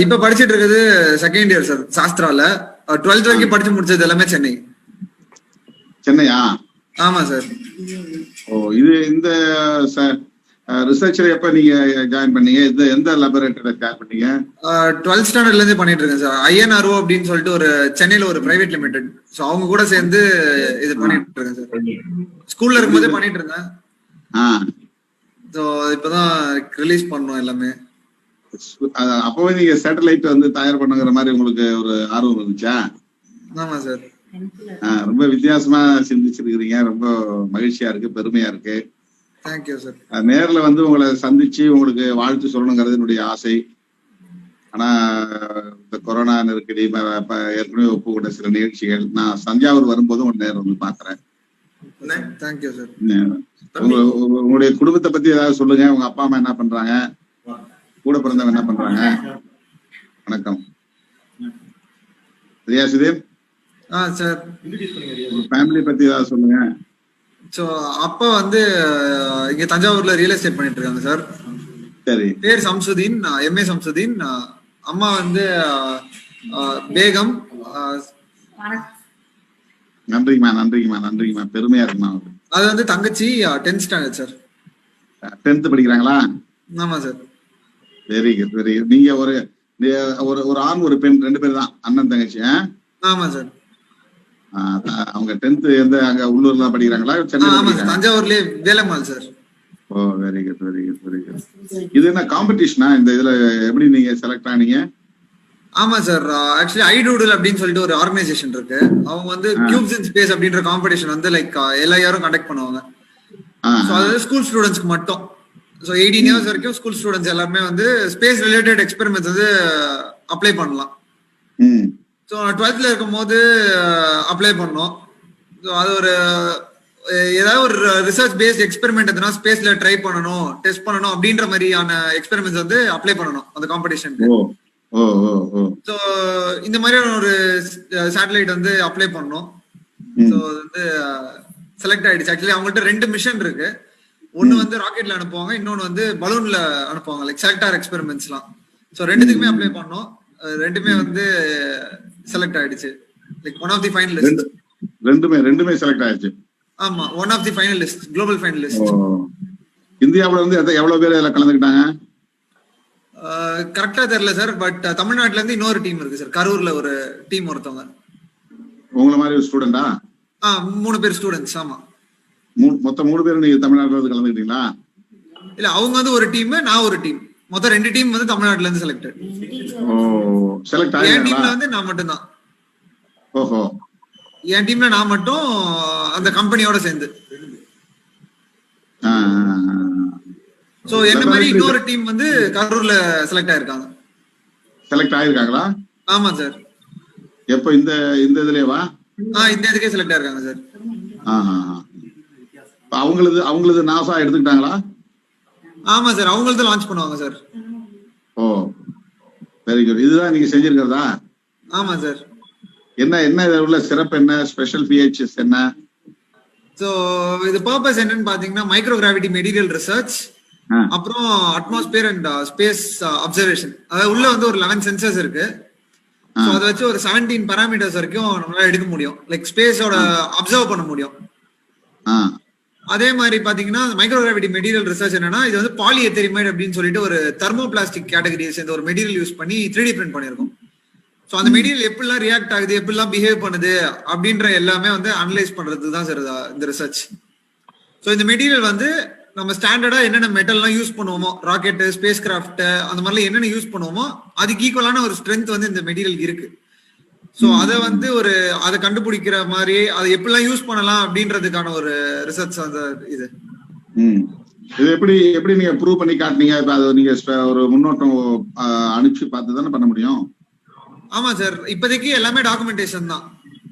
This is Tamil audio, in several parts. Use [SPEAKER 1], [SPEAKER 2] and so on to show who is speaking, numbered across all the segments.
[SPEAKER 1] இப்ப படிச்சிட்டு இருக்குது செகண்ட் இயர் சார் சாஸ்திரால. 12th வரைக்கும் படிச்சு முடிச்சது எல்லாமே சென்னை.
[SPEAKER 2] சென்னையா?
[SPEAKER 1] ஆமா சார்.
[SPEAKER 2] ஓ, இது இந்த ரிசர்ச்ல எப்ப நீங்க ஜாயின் பண்ணீங்க? எந்த லேபரேட்டரியில ஜாயின் பண்ணீங்க?
[SPEAKER 1] 12th ஸ்டாண்டர்ட்ல இருந்தே பண்ணிட்டு இருக்கேன் சார். INRO அப்படின்னு சொல்லிட்டு ஒரு சென்னையில ஒரு பிரைவேட் லிமிடெட். சோ அவங்க கூட சேர்ந்து இது பண்ணிட்டு இருக்கேன் சார். ஸ்கூல்ல இருக்கும்போதே பண்ணிட்டு இருந்தேன். சோ இப்பதான் ரிலீஸ் பண்ணோம் எல்லாமே.
[SPEAKER 2] அப்பவே நீங்க சேட்டலைட் வந்து தயார் பண்ணுங்கிற மாதிரி உங்களுக்கு ஒரு ஆர்வம் இருந்துச்சா?
[SPEAKER 1] ஆமா சார்.
[SPEAKER 2] ரொம்ப வித்தியாசமா சிந்திச்சிருக்கிறீங்க. ரொம்ப மகிழ்ச்சியா இருக்கு, பெருமையா இருக்கு.
[SPEAKER 1] Thank you sir.
[SPEAKER 2] நேர்ல வந்து உங்களை சந்திச்சு உங்களுக்கு வாழ்த்து சொல்லணுங்கிறது என்னுடைய ஆசை. ஆனா இந்த கொரோனா நெருக்கடி ஏற்கனவே ஒப்புக்கொண்ட சில நிகழ்ச்சிகள், நான் தஞ்சாவூர் வரும்போது உங்க நேரம் வந்து பாக்குறேன்.
[SPEAKER 1] Thank you sir.
[SPEAKER 2] உங்களுடைய குடும்பத்தை பத்தி ஏதாவது சொல்லுங்க. உங்க அப்பா அம்மா என்ன பண்றாங்க? கூட பிறந்தவங்க என்ன பண்றாங்க? வணக்கம் ரியாசுதீன்.
[SPEAKER 1] சார்,
[SPEAKER 2] ஃபேமிலி பத்தி ஏதாவது சொல்லுங்க.
[SPEAKER 1] சோ அப்பா வந்து இங்க தஞ்சாவூர்ல ரியல் எஸ்டேட் பண்ணிட்டு இருக்காங்க சார்.
[SPEAKER 2] சரி.
[SPEAKER 1] பேர் சம்சுதீன், MA சம்சுதீன். அம்மா வந்து பேகம்.
[SPEAKER 2] நன்றிங்கம்மா, நன்றிங்கம்மா, நன்றிங்கம்மா. பெருமையா இருக்குமா?
[SPEAKER 1] அது வந்து தங்கச்சி 10th ஸ்டாண்டர்ட் சார்.
[SPEAKER 2] 10th படிக்கிறாங்களா?
[SPEAKER 1] ஆமா sir.
[SPEAKER 2] Very good, very good. நீங்க ஒரு ஆண் ஒரு பெண், 2 பேர் தான் அண்ணன் தங்கச்சி?
[SPEAKER 1] ஆமா சார்.
[SPEAKER 2] அவங்க 10th எந்த அங்க உள்ளூர்ல படிக்கிறாங்களா?
[SPEAKER 1] தஞ்சாவூர்லயே வேலம்மாள் சார்.
[SPEAKER 2] ஓ, very good, very good, very good. இது என்ன காம்படிஷனா? இந்த இதுல எப்படி நீங்க செலக்ட் ஆனீங்க?
[SPEAKER 1] ஆமா சார். ஆக்சுவலி ஐடூடல் அப்படின்னு சொல்லிட்டு ஒரு ஆர்கனைசேஷன் இருக்கு. அவங்க வந்து கியூப்ஸ் இன் ஸ்பேஸ் அப்படின்ற காம்படிஷன் வந்து லைக் எல்லா இயரும் கண்டக்ட் பண்ணுவாங்க. அதாவது ஸ்கூல் ஸ்டூடெண்ட்ஸ்க்கு மட்டும். ஸோ 18 இயர்ஸ் வரைக்கும் ஸ்கூல் ஸ்டூடெண்ட்ஸ் எல்லாருமே வந்து ஸ்பேஸ் ரிலேட்டட் எக்ஸ்பெரிமெண்ட்ஸ் வந்து அப்ளை பண்ணலாம். ஸோ 12th இருக்கும் போது அப்ளை பண்ணோம். ஸோ அது ஒரு ஏதாவது ஒரு ரிசர்ச் பேஸ்ட் எக்ஸ்பெரிமெண்ட் எதுனா ஸ்பேஸ்ல ட்ரை பண்ணணும், டெஸ்ட் பண்ணணும் அப்படின்ற மாதிரியான எக்ஸ்பெரிமெண்ட்ஸ் வந்து அப்ளை பண்ணணும் அந்த காம்படிஷனுக்கு. ஸோ இந்த மாதிரியான ஒரு சேட்டலைட் வந்து அப்ளை பண்ணோம். ஸோ வந்து செலக்ட் ஆயிடுச்சு. ஆக்சுவலி அவங்கள்ட்ட 2 மிஷன் இருக்கு. ஒன்னு வந்து ராக்கெட்ல அனுப்புவாங்க, இன்னொன்னு வந்து பலூன்ல அனுப்புவாங்க, லைக் செலக்டார் எக்ஸ்பெரிமெண்ட்ஸ்லாம். ஸோ 2த்துக்குமே அப்ளை பண்ணோம். 2மே வந்து செலக்ட் ஆயிடுச்சு. Like one of the finalist.
[SPEAKER 2] ரெண்டுமே செலக்ட் ஆயிடுச்சு.
[SPEAKER 1] ஆமா, one of the finalist, global finalist.
[SPEAKER 2] இந்தியாவுல வந்து எவ்வளவு பேர் இதுல கலந்துக்கிட்டாங்க?
[SPEAKER 1] கரெக்டா தெரியல சார். பட் தமிழ்நாட்டுல இருந்து இன்னொரு டீம் இருக்கு சார். கரூர்ல ஒரு டீம் ஒருத்தவங்க.
[SPEAKER 2] உங்கள மாதிரி ஒரு ஸ்டூடெண்டா?
[SPEAKER 1] 3 பேர் ஸ்டூடெண்ட்ஸ். ஆமா,
[SPEAKER 2] மொத்தம் 3 பேர் நீங்க தமிழ்நாட்டுல இருந்து கலந்துக்கிட்டீங்களா?
[SPEAKER 1] இல்ல, அவங்க வந்து ஒரு டீம், நான் ஒரு டீம். மொத்தம் 2 டீம் வந்து தமிழ்நாட்டுல இருந்து செலக்டட்.
[SPEAKER 2] செலக்ட் ஆயி
[SPEAKER 1] என் டீம்ல வந்து நான் மட்டும் தான்.
[SPEAKER 2] ஓஹோ.
[SPEAKER 1] என் டீம்ல நான் மட்டும் அந்த கம்பெனியோட சேர்ந்து. சோ என்ன மாதிரி இன்னொரு டீம் வந்து கரூர்ல செலக்ட் ஆயிருக்காங்க.
[SPEAKER 2] செலக்ட் ஆயிருக்காங்களா?
[SPEAKER 1] ஆமா சார்.
[SPEAKER 2] எப்ப இந்த இதுலயேவா?
[SPEAKER 1] இந்த இதுக்கே செலக்ட் ஆயிருக்காங்க சார்.
[SPEAKER 2] அவங்களது நாசா எடுத்துக்கிட்டாங்களா?
[SPEAKER 1] ஆமா சார், அவங்களது லான்ச் பண்ணுவாங்க சார்.
[SPEAKER 2] ஓ, வெரி குட். இதுதான் நீங்க செஞ்சிருக்கிறதா?
[SPEAKER 1] ஆமா சார்.
[SPEAKER 2] என்ன இதுல உள்ள சிறப்பு என்ன? ஸ்பெஷல் ஃபீச்சர்ஸ் என்ன?
[SPEAKER 1] சோ இது பர்பஸ் என்னன்னு பாத்தீங்கன்னா மைக்ரோ கிராவிட்டி மெட்டீரியல் ரிசர்ச், அப்புறம் அட்மாஸ்பியர் அண்ட் ஸ்பேஸ் அப்சர்வேஷன். அதாவது உள்ள வந்து ஒரு 11 சென்சர்ஸ் இருக்கு. சோ அதை வச்சு ஒரு 17 பாராமீட்டர்ஸ் வரைக்கும் நம்மளால எடுக்க முடியும். லைக் ஸ்பேஸோட அப்சர்வ் பண்ண முடியும். அதே மாதிரி பாத்தீங்கன்னா மைக்ரோ கிராவிட்டி மெட்டீரியல் ரிசர்ச் என்னன்னா, இது வந்து பாலி எத்தெரிமைடு அப்படின்னு சொல்லிட்டு ஒரு தெர்மோபிளாஸ்டிக் கேட்டகரியை சேர்ந்த ஒரு மெட்டீரியல் யூஸ் பண்ணி 3D பிரிண்ட் பண்ணிருக்கோம். சோ அந்த மெட்டீரியல் எப்படிலாம் ரியாக்ட் ஆகுது, எப்படிலாம் பிஹேவ் பண்ணுது அப்படின்ற எல்லாமே வந்து அனலைஸ் பண்றது தான் சார் இந்த ரிசர்ச். சோ இந்த மெட்டீரியல் வந்து நம்ம ஸ்டாண்டர்டா என்னென்ன மெட்டல்லாம் யூஸ் பண்ணுவோமோ, ராக்கெட், ஸ்பேஸ் கிராஃப்ட், அந்த மாதிரிலாம் என்னென்ன யூஸ் பண்ணுவோமோ அதுக்கு ஈக்குவலான ஒரு ஸ்ட்ரென்த் வந்து இந்த மெட்டீரியல் இருக்கு. சோ அதை வந்து அதை கண்டுபிடிக்கிற மாதிரி அதை எப்படிலாம் யூஸ் பண்ணலாம் அப்படின்றதுக்கான ஒரு ரிசர்ச் அந்த இது.
[SPEAKER 2] இது எப்படி நீங்க ப்ரூவ் பண்ணி காட்டுனீங்க? இப்ப அதை நீங்க ஒரு முன்னோட்டம் அனுப்பிச்சு பார்த்து தானே பண்ண முடியும்?
[SPEAKER 1] ஆமா சார், இப்போதைக்கு எல்லாமே டாக்குமெண்டேஷன் தான்.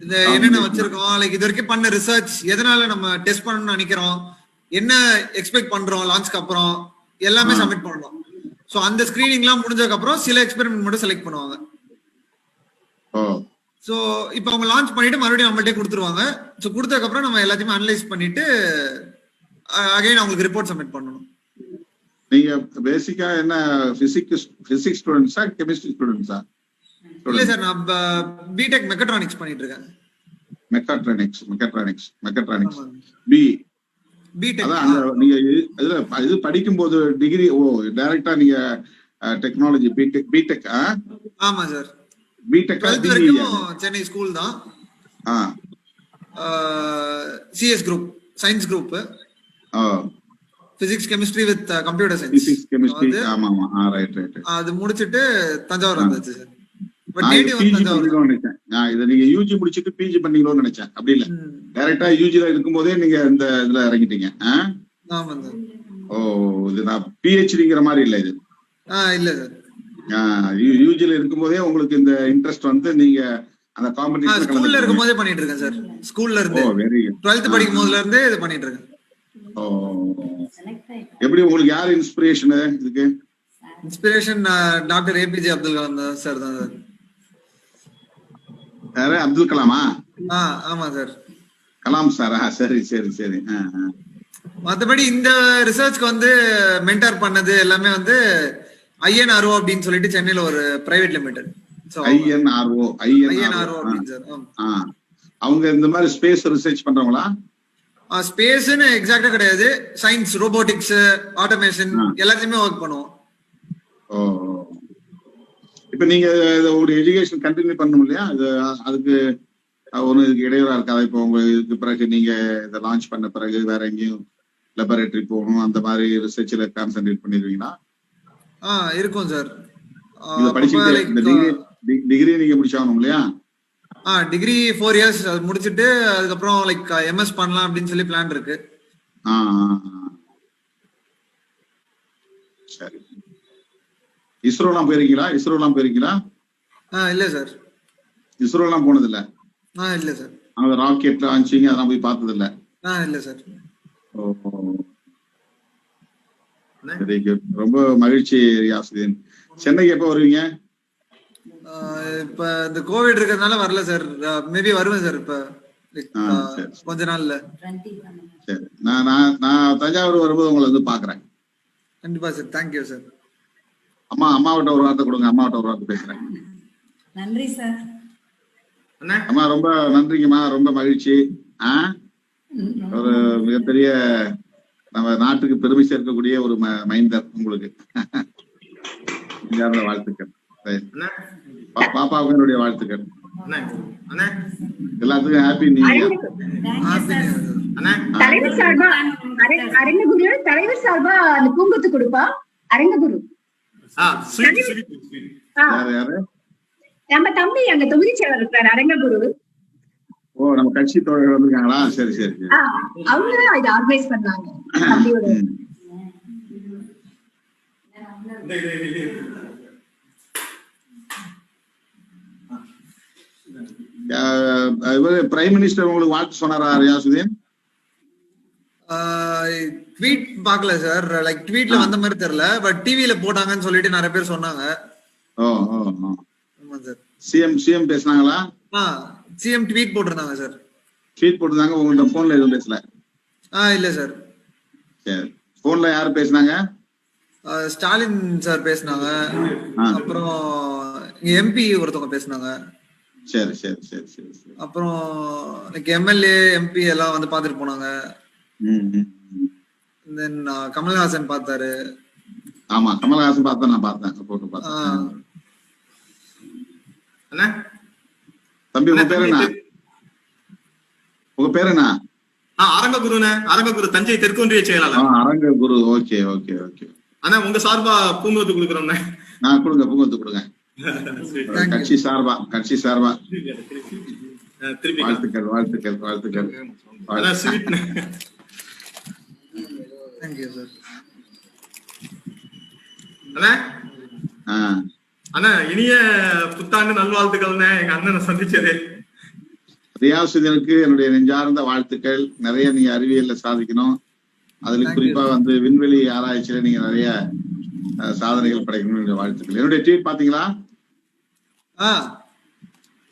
[SPEAKER 1] இந்த என்னென்ன வச்சிருக்கோம், லைக் இது வரைக்கும் பண்ண ரிசர்ச், எதனால நம்ம டெஸ்ட் பண்ணணும்னு நினைக்கிறோம், என்ன எக்ஸ்பெக்ட் பண்றோம் லான்ச்க்கு அப்புறம், எல்லாமே சப்மிட் பண்ணணும். சோ அந்த ஸ்கிரீனிங்லாம் முடிஞ்சதுக்கு அப்புறம் சில எக்ஸ்பெரிமெண்ட் மட்டும் செலக்ட் பண்ணுவாங்க. சோ இப்போ அவங்க லான்ச் பண்ணிட்டு மறுபடியும் நம்மள்ட்டே கொடுத்துருவாங்க. சோ கொடுத்ததுக்கு அப்புறம் நம்ம எல்லாத்தையுமே அனலைஸ் பண்ணிட்டு அகைன் அவங்களுக்கு ரிப்போர்ட் சப்மிட் பண்ணணும்.
[SPEAKER 2] நீங்க பேசிக்கா என்ன பிசிக்ஸ் ஸ்டூடெண்ட்ஸா கெமிஸ்ட்ரி ஸ்டூடெண்ட்ஸா?
[SPEAKER 1] இல்ல சார், நான் பிடெக் மெக்கட்ரானிக்ஸ் பண்ணிட்டு இருக்கேன்.
[SPEAKER 2] Mechatronics B.
[SPEAKER 1] பிடெக்.
[SPEAKER 2] அதான் நீங்க இது படிக்கும் போது டிகிரி டைரக்டா நீங்க டெக்னாலஜி பிடெக்.
[SPEAKER 1] ஆமா சார்.
[SPEAKER 2] பிடெக்
[SPEAKER 1] 12th வரைக்கும் சென்னை ஸ்கூல் தான். CS group, science group, physics chemistry with computer science.
[SPEAKER 2] Physics chemistry. ஆமா ஆமா, ரைட்.
[SPEAKER 1] அது முடிச்சிட்டு தஞ்சாவூர் வந்தாச்சு sir. But native
[SPEAKER 2] PG
[SPEAKER 1] Thanjavur.
[SPEAKER 2] பண்ணிக்கணும்னு நினைச்சேன். இதை நீங்க யூஜி முடிச்சிட்டு பிஜி பண்ணீங்களோன்னு நினைச்சேன். அப்படி இல்ல, டைரக்டா யூஜில இருக்கும் போதே நீங்க இந்த இதுல இறங்கிட்டீங்க.
[SPEAKER 1] ஆமா சார்.
[SPEAKER 2] இது நான் பிஹெச்டிங்கிற மாதிரி இல்ல இது.
[SPEAKER 1] இல்ல சார்.
[SPEAKER 2] யூஜில இருக்கும் போதே உங்களுக்கு இந்த இன்ட்ரெஸ்ட் வந்து நீங்க அந்த காம்படிஷன்
[SPEAKER 1] ஸ்கூல்ல இருக்கும் போதே பண்ணிட்டு இருக்கேன் சார். ஸ்கூல்ல இருந்து 12th படிக்கும் போதுல இருந்தே இது பண்ணிட்டு இருக்கேன்.
[SPEAKER 2] எப்படி உங்களுக்கு யார் இன்ஸ்பிரேஷன் இதுக்கு?
[SPEAKER 1] Inspiration doctor APJ Abdul Kalam sir தான் சார்.
[SPEAKER 2] யாரு? அப்துல் கலாமா?
[SPEAKER 1] ஆமா சார்.
[SPEAKER 2] கலாம் சாரா? சரி சரி சரி.
[SPEAKER 1] மத்தபடி இந்த ரிசர்ச்க்கு வந்து மென்டார் பண்ணது எல்லாமே வந்து ஐஎன்ஆர்ஓ அப்படின்னு சொல்லிட்டு சென்னையில ஒரு பிரைவேட் லிமிடெட்.
[SPEAKER 2] ஐஎன்ஆர்ஓ
[SPEAKER 1] அப்படின்னு சார்.
[SPEAKER 2] அவங்க இந்த மாதிரி ஸ்பேஸ் ரிசர்ச் பண்றவங்களா?
[SPEAKER 1] ஸ்பேஸ்னு எக்ஸாக்டா கிடையாது. சயின்ஸ், ரோபோட்டிக்ஸ், ஆட்டோமேஷன் எல்லாத்தையுமே ஒர்க் பண்ணுவோம்.
[SPEAKER 2] இப்ப நீங்க ஒரு எஜுகேஷன் கண்டினியூ பண்ணணும் இல்லையா? அதுக்கு ஒண்ணு இதுக்கு இடையூறா இருக்காது? இப்போ உங்க இதுக்கு பிறகு நீங்க இதை லான்ச் பண்ண பிறகு வேற எங்கேயும் லெபரேட்டரி போகணும், அந்த மாதிரி ரிசர்ச்ல கான்சென்ட்ரேட் பண்ணிடுவீங்களா?
[SPEAKER 1] இருக்கும் சார்.
[SPEAKER 2] இத படிச்சுட்டு இந்த டிகிரி நீங்க முடிச்சாகணும் இல்லையா?
[SPEAKER 1] டிகிரி 4 years முடிச்சிட்டு அதுக்கப்புறம் லைக் எம்எஸ் பண்ணலாம் அப்படின்னு சொல்லி பிளான் இருக்கு.
[SPEAKER 2] சரி. இஸ்ரோலாம் போயிருக்கீங்களா?
[SPEAKER 1] இல்ல சார்.
[SPEAKER 2] இஸ்ரோலாம் போனது இல்ல?
[SPEAKER 1] இல்ல சார்.
[SPEAKER 2] அந்த ராக்கெட் லான்ச்சிங் அதெல்லாம் போய் பார்த்தது இல்ல?
[SPEAKER 1] இல்ல சார்.
[SPEAKER 2] ரொம்ப மகிழ்ச்சி ரியாசுதீன். சென்னைக்கு எப்ப வருவீங்க?
[SPEAKER 1] இப்ப இந்த கோவிட் இருக்கிறதுனால வரல சார். மேபி வருவேன் சார் இப்ப கொஞ்ச நாள்ல.
[SPEAKER 2] சரி, நான் தஞ்சாவூர் வரும்போது உங்களை வந்து பாக்குறேன்.
[SPEAKER 1] கண்டிப்பா சார். Thank you sir.
[SPEAKER 2] அம்மாவிட்ட ஒரு வார்த்தை கொடுங்க. அம்மாவிட்ட ஒரு வார்த்தை பேசுறேன்.
[SPEAKER 3] நன்றி சார்.
[SPEAKER 2] அம்மா ரொம்ப நன்றிங்கம்மா, ரொம்ப மகிழ்ச்சி. ஒரு மிகப்பெரிய நம்ம நாட்டுக்கு பெருமை சேர்க்கக்கூடிய ஒரு மைந்தர் உங்களுக்கு. வாழ்த்துக்கள். பாப்பாவுக்கு என்னுடைய வாழ்த்துக்கள். எல்லாத்துக்கும் ஹாப்பி நியூ இயர்.
[SPEAKER 4] தலைவர் சார்பா அரங்ககுரு தலைவர் சார்பா அந்த பூங்கொத்து கொடுப்பா அரங்ககுரு.
[SPEAKER 2] யாரு?
[SPEAKER 4] நம்ம தம்பி அங்க தொகுதி செயலர் இருக்காரு அரங்ககுரு.
[SPEAKER 2] நம்ம கட்சி தோழர்கள் வந்திருக்காங்களா? சரி சரி சரி.
[SPEAKER 4] அவங்கதான் இதை ஆர்கனைஸ் பண்ணாங்க தம்பியோட.
[SPEAKER 2] பிரைம் மினிஸ்டர் உங்களுக்கு வாழ்த்து சொன்னாரா ரியாசுதீன்?
[SPEAKER 1] ட்வீட் பார்க்கல சார். லைக் ட்வீட்ல வந்த மாதிரி தெரியல, பட் டிவில போட்டாங்கன்னு சொல்லிட்டு நிறைய பேர் சொன்னாங்க. ஆமா சார்.
[SPEAKER 2] சிஎம் பேசினாங்களா?
[SPEAKER 1] சிஎம் ட்வீட் போட்டிருந்தாங்க சார்.
[SPEAKER 2] ட்வீட் போட்டிருந்தாங்க. உங்கள்ட்ட போன்ல எதுவும் பேசல?
[SPEAKER 1] இல்ல சார்.
[SPEAKER 2] சரி. போன்ல யாரு பேசினாங்க?
[SPEAKER 1] ஸ்டாலின் சார் பேசினாங்க. அப்புறம் எம்பி ஒருத்தவங்க பேசினாங்க.
[SPEAKER 2] சரி சரி சரி சரி.
[SPEAKER 1] அப்புறம் எம்எல்ஏ எம்பி எல்லாம் வந்து பாத்துட்டு போனாங்க. தென் கமல்ஹாசன் பார்த்தாரு.
[SPEAKER 2] ஆமா, கமல்ஹாசன் பார்த்தேன். நான் பார்த்தேன், போட்டு பார்த்தேன். தம்பி உங்க பேரு என்ன? உங்க பேரு என்ன?
[SPEAKER 5] அரங்ககுருண்ணே. அரங்ககுரு, தஞ்சை தெற்கு ஒன்றிய செயலாளர்.
[SPEAKER 2] அரங்ககுரு. Okay okay okay.
[SPEAKER 5] அண்ணா உங்க சார்பா பூங்கொத்து கொடுக்குறோம்ண்ணே.
[SPEAKER 2] கொடுங்க, பூங்கொத்து கொடுங்க. கட்சி சார்பா வாழ்த்துக்கள் வாழ்த்துக்கள் வாழ்த்துக்கள்.
[SPEAKER 5] அண்ணா இனிய புத்தாண்டு நல்வாழ்த்துக்கள்ண்ணே. எங்க அண்ணனை சந்திச்சது.
[SPEAKER 2] ரியாசுதீனுக்கு என்னுடைய நெஞ்சார்ந்த வாழ்த்துக்கள். நிறைய நீங்க அறிவியல்ல சாதிக்கணும். அதுல குறிப்பா வந்து விண்வெளி ஆராய்ச்சியில நீங்க நிறைய சாதனைகள் படைக்கணும். வாழ்த்துக்கள். என்னுடைய ட்வீட் பாத்தீங்களா?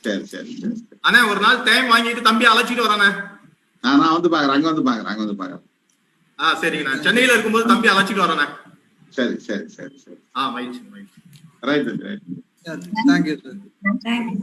[SPEAKER 2] சரி சரி சரி.
[SPEAKER 5] அண்ணா ஒரு நாள் டைம் வாங்கிட்டு தம்பி அழைச்சிட்டு வரானே.
[SPEAKER 2] நான் வந்து பாக்குறேன். அங்க வந்து பாக்குறேன்.
[SPEAKER 5] சரிங்கண்ணா. சென்னையில இருக்கும்போது தம்பி அழைச்சிட்டு வரானே.
[SPEAKER 2] சரி சரி சரி சரி
[SPEAKER 5] மகிழ்ச்சி மகிழ்ச்சி.
[SPEAKER 2] Right right.
[SPEAKER 1] Thank you sir.
[SPEAKER 3] Thank you.